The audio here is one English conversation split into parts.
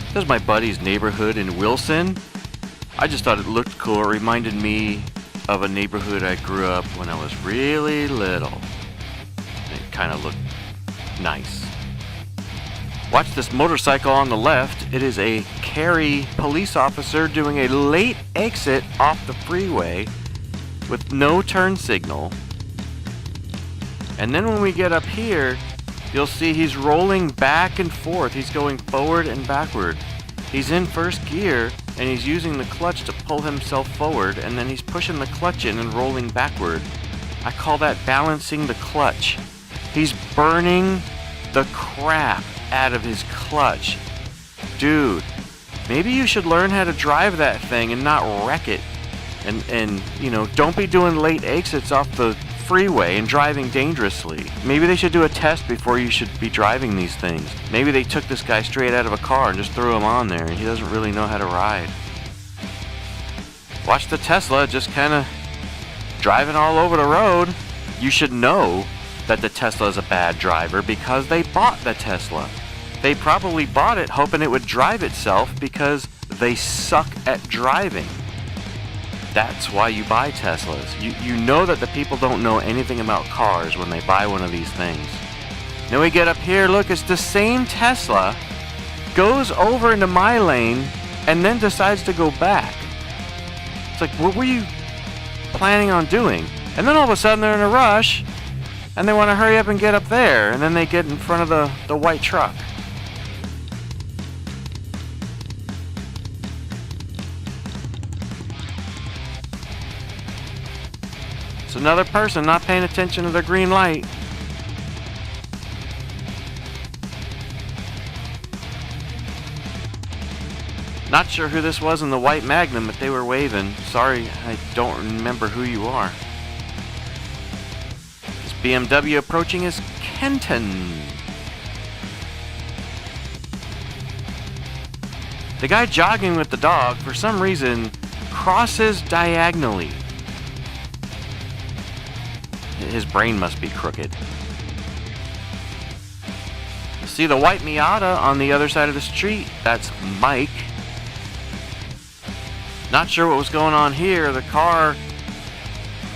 This is my buddy's neighborhood in Wilson. I just thought it looked cool. It reminded me of a neighborhood I grew up when I was really little. It kind of looked nice. Watch this motorcycle on the left. It is a Cary police officer doing a late exit off the freeway with no turn signal. And then when we get up here, you'll see he's rolling back and forth. He's going forward and backward. He's in first gear and he's using the clutch to pull himself forward, and then he's pushing the clutch in and rolling backward. I call that balancing the clutch. He's burning the crap out of his clutch. Dude, maybe you should learn how to drive that thing and not wreck it. And you know, don't be doing late exits off the freeway and driving dangerously. Maybe they should do a test before you should be driving these things. Maybe they took this guy straight out of a car and just threw him on there and he doesn't really know how to ride. Watch the Tesla just kind of driving all over the road. You should know that the Tesla is a bad driver because they bought the Tesla. They probably bought it hoping it would drive itself because they suck at driving. That's why you buy Teslas. You know that the people don't know anything about cars when they buy one of these things. Now we get up here, look, it's the same Tesla, goes over into my lane, and then decides to go back. It's like, what were you planning on doing? And then all of a sudden they're in a rush, and they want to hurry up and get up there, and then they get in front of the white truck. It's another person not paying attention to their green light. Not sure who this was in the white Magnum, but they were waving. Sorry, I don't remember who you are. This BMW approaching is Kenton. The guy jogging with the dog, for some reason, crosses diagonally. His brain must be crooked. See the white Miata on the other side of the street? That's Mike. Not sure what was going on here. The car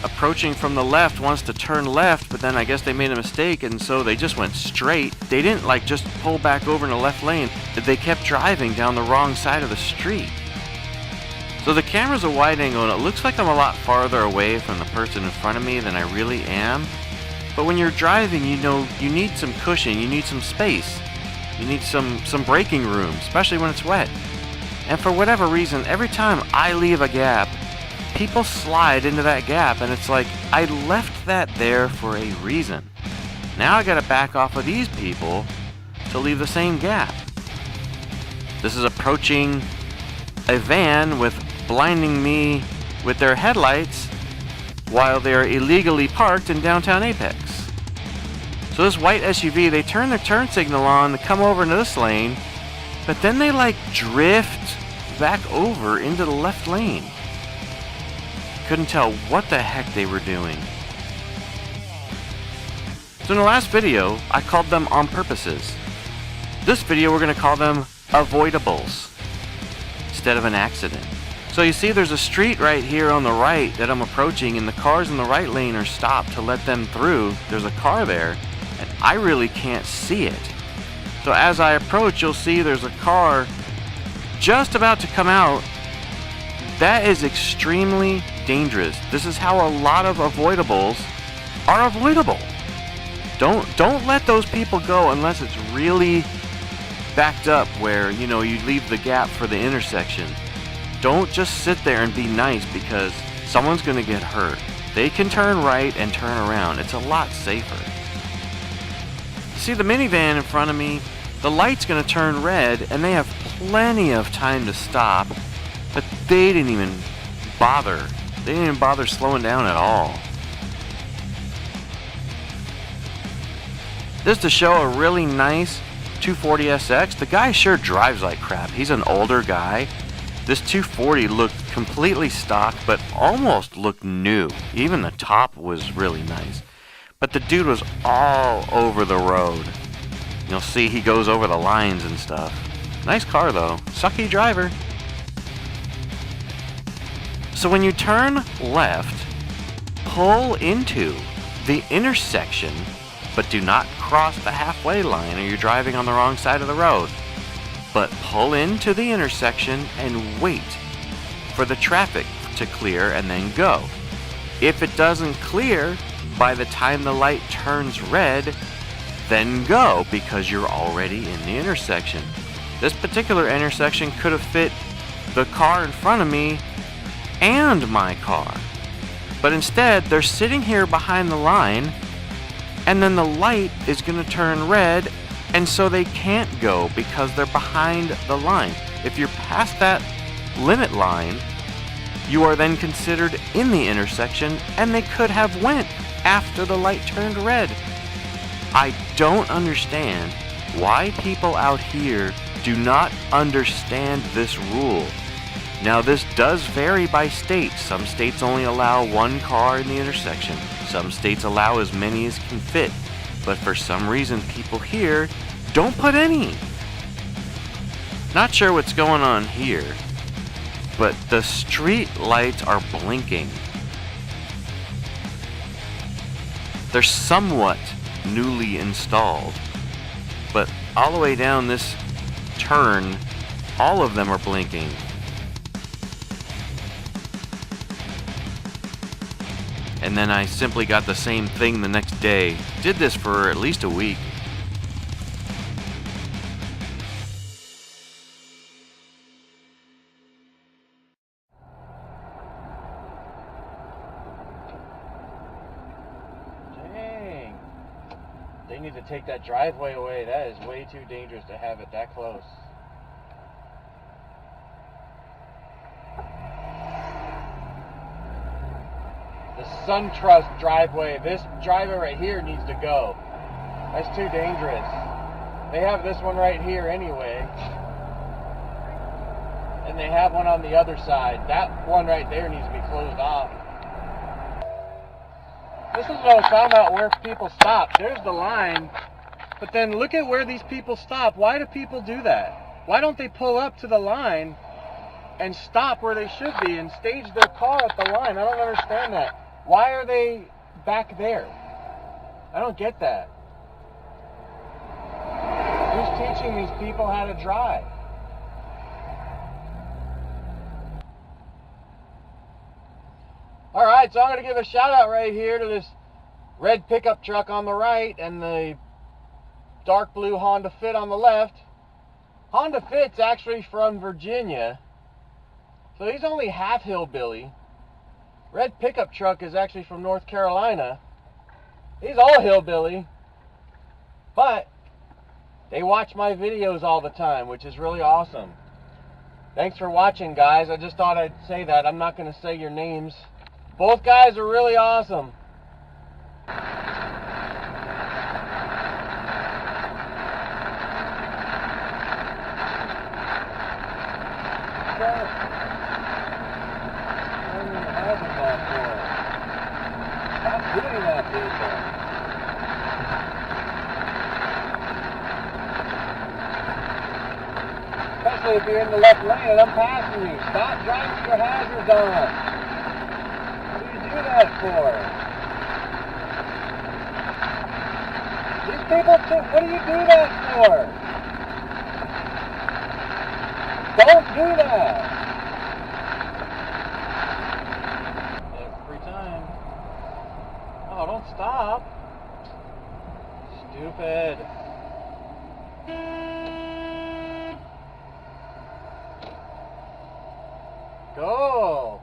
approaching from the left wants to turn left, but then I guess they made a mistake and so they just went straight. They didn't like just pull back over in the left lane. They kept driving down the wrong side of the street. So the camera's a wide angle and it looks like I'm a lot farther away from the person in front of me than I really am. But when you're driving, you know, you need some cushion, you need some space. You need some braking room, especially when it's wet. And for whatever reason, every time I leave a gap, people slide into that gap and it's like, I left that there for a reason. Now I gotta back off of these people to leave the same gap. This is approaching a van with blinding me with their headlights while they're illegally parked in downtown Apex. So this white SUV, they turn their turn signal on to come over into this lane, but then they like drift back over into the left lane. Couldn't tell what the heck they were doing. So in the last video, I called them on purposes. This video, we're going to call them avoidables instead of an accident. So you see there's a street right here on the right that I'm approaching and the cars in the right lane are stopped to let them through. There's a car there and I really can't see it. So as I approach, you'll see there's a car just about to come out. That is extremely dangerous. This is how a lot of avoidables are avoidable. Don't let those people go unless it's really backed up where, you know, you leave the gap for the intersection. Don't just sit there and be nice because someone's going to get hurt. They can turn right and turn around. It's a lot safer. See the minivan in front of me? The light's going to turn red and they have plenty of time to stop, but they didn't even bother. They didn't even bother slowing down at all. This is to show a really nice 240SX. The guy sure drives like crap. He's an older guy. This 240 looked completely stock, but almost looked new. Even the top was really nice. But the dude was all over the road. You'll see he goes over the lines and stuff. Nice car though. Sucky driver. So when you turn left, pull into the intersection, but do not cross the halfway line or you're driving on the wrong side of the road. But pull into the intersection and wait for the traffic to clear and then go. If it doesn't clear by the time the light turns red, then go because you're already in the intersection. This particular intersection could have fit the car in front of me and my car. But instead, they're sitting here behind the line, and then the light is going to turn red, and so they can't go because they're behind the line. If you're past that limit line, you are then considered in the intersection, and they could have went after the light turned red. I don't understand why people out here do not understand this rule. Now, this does vary by state. Some states only allow one car in the intersection. Some states allow as many as can fit. But for some reason, people here don't put any. Not sure what's going on here, but the street lights are blinking. They're somewhat newly installed, but all the way down this turn, all of them are blinking. And then I simply got the same thing the next day. Did this for at least a week. Dang. They need to take that driveway away. That is way too dangerous to have it that close. The SunTrust driveway. This driveway right here needs to go. That's too dangerous. They have this one right here anyway. And they have one on the other side. That one right there needs to be closed off. This is what I found out where people stop. There's the line. But then look at where these people stop. Why do people do that? Why don't they pull up to the line and stop where they should be and stage their car at the line? I don't understand that. Why are they back there? I don't get that. Who's teaching these people how to drive? Alright, so I'm going to give a shout out right here to this red pickup truck on the right and the dark blue Honda Fit on the left. Honda Fit's actually from Virginia, so he's only half hillbilly. Red pickup truck is actually from North Carolina. He's all hillbilly, but they watch my videos all the time, which is really awesome. Thanks for watching, guys. I just thought I'd say that. I'm not going to say your names. Both guys are really awesome. Especially if you're in the left lane and I'm passing you. Stop driving with your hazards on. What do you do that for? These people, what do you do that for? Don't do that. Every time. Oh, don't stop. Stupid. Go.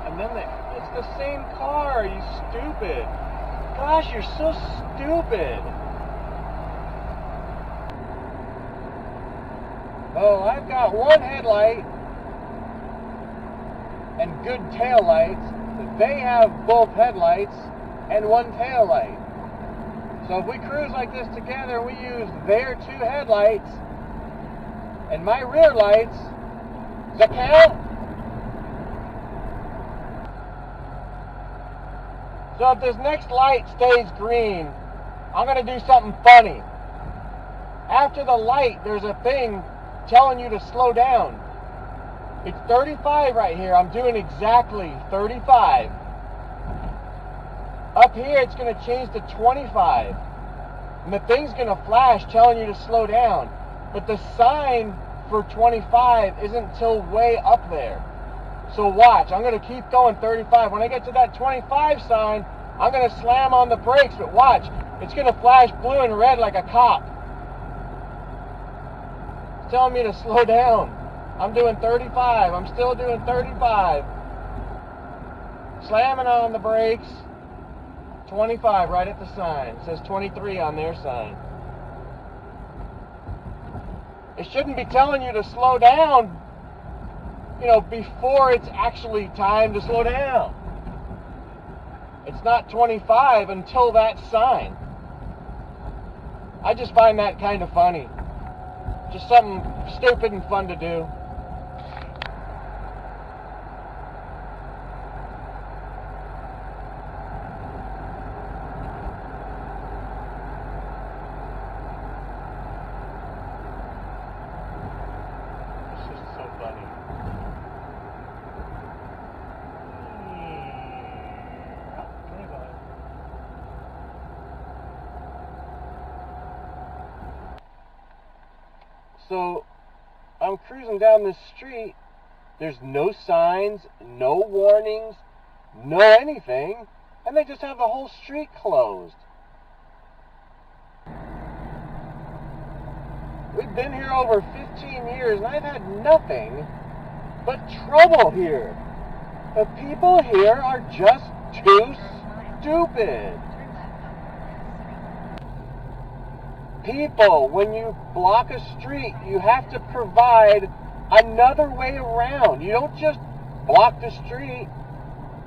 And then it's the same car, you stupid. Gosh, you're so stupid. Oh, I've got one headlight and good tail lights. they have both headlights and one tail light. So if we cruise like this together, we use their two headlights and my rear lights, does that count? So if this next light stays green, I'm going to do something funny. After the light, there's a thing telling you to slow down. It's 35 right here. I'm doing exactly 35. Up here, it's going to change to 25. And the thing's going to flash telling you to slow down. But the sign for 25 isn't till way up there. So watch, I'm going to keep going 35. When I get to that 25 sign, I'm going to slam on the brakes. But watch, it's going to flash blue and red like a cop. It's telling me to slow down. I'm doing 35. I'm still doing 35. Slamming on the brakes. 25 right at the sign. It says 23 on their sign. It shouldn't be telling you to slow down, you know, before it's actually time to slow down. It's not 25 until that sign. I just find that kind of funny. Just something stupid and fun to do. So I'm cruising down this street. There's no signs, no warnings, no anything, and they just have the whole street closed. We've been here over 15 years and I've had nothing but trouble here. The people here are just too stupid. People, when you block a street, you have to provide another way around. You don't just block the street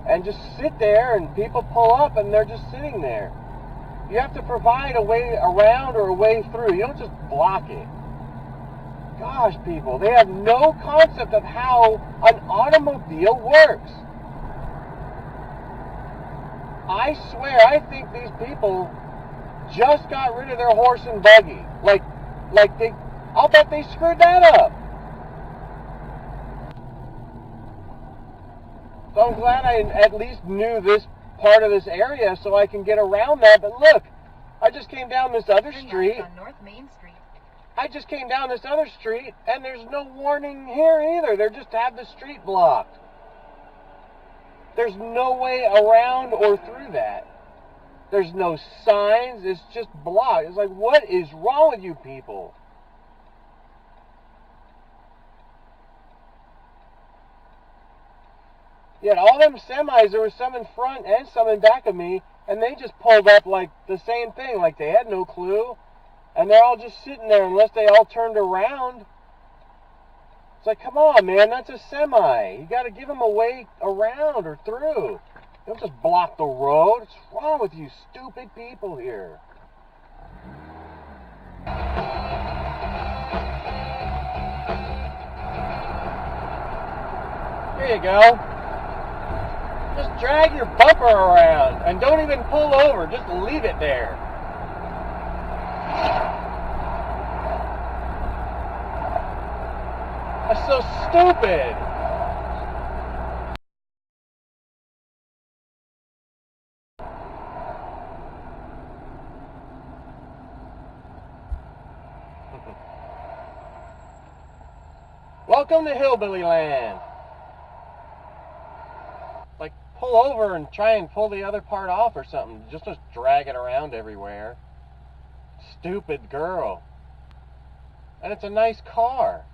and just sit there and people pull up and they're just sitting there. You have to provide a way around or a way through. You don't just block it. Gosh, people, they have no concept of how an automobile works. I swear, I think these people just got rid of their horse and buggy. I'll bet they screwed that up. So I'm glad I at least knew this part of this area so I can get around that. But look, I just came down this other street. On North Main Street. I just came down this other street, and there's no warning here either. They just have the street blocked. There's no way around or through that. There's no signs. It's just blocked. It's like, what is wrong with you people? Yet all them semis, there was some in front and some in back of me, and they just pulled up like the same thing, like they had no clue. And they're all just sitting there unless they all turned around. It's like, come on, man, that's a semi. You got to give them a way around or through. Don't just block the road. What's wrong with you stupid people here? Here you go. Just drag your bumper around and don't even pull over. Just leave it there. That's so stupid. Welcome to Hillbilly Land. Like, pull over and try and pull the other part off or something. Just drag it around everywhere. Stupid girl. And it's a nice car.